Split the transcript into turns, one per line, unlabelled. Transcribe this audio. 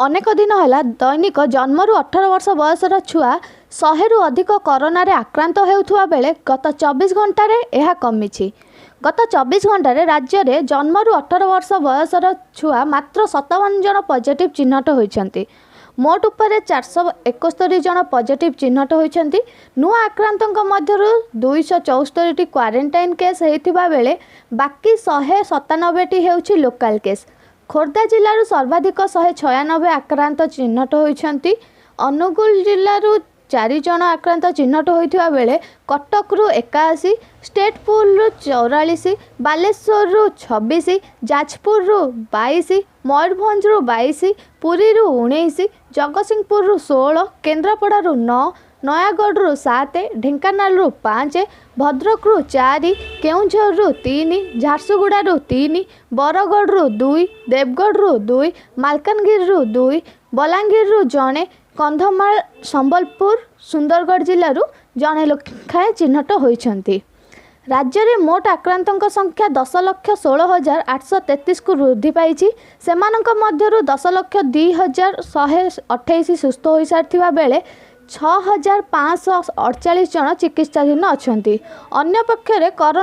अनेक दिन है दैनिक जन्मरू 18 वर्ष बयसर छुआ 100 रु अधिक कोरोना आक्रांत होउथुवा बेले गत 24 घंटे यह कमी। गत 24 घंटे राज्य में जन्मरू 18 वर्ष बयसर छुआ मात्र 57 जन पॉजिटिव चिन्हट होती। मोट उपर 471 जन पॉजिटिव चिन्हट होती। नुआ आक्रांतों मध्यरु 274 क्वारंटाइन केस होता बेले बाकी 197 होउछि लोकल केस। खोर्धा जिलूर सर्वाधिक 196 आक्रांत चिन्हट होती। अनुगुल जिलूर 4 जन आक्रांत चिन्हट होता बेले कटकरू 81, स्टेटपुर 44, बालेश्वर 26, जाजपुर 22, मयूरभंज 22, पुरी 19, जगतसिंहपुर 16, केन्द्रापड़ा 9, नयागढ़ 7, ढेंकानाल 5, भद्रक 4, केउंझर 3, झारसुगुड़ा 3, बरगढ़ 2, देवगढ़ 2, मालकानगिरी 2, बलांगीर जड़े, कंधमाल संबलपुर सुंदरगढ़ जिलूर जड़े लेखाएं चिन्हट होती। राज्य में मोट आक्रांतों संख्या 10,16,833 को वृद्धि पाई। सेमानक मध्यरु 10,02,128 सुस्थ हो सारी बेले 6,548 जन चिकित्साधीन अच्छा। अन्य पक्षरे कोरोना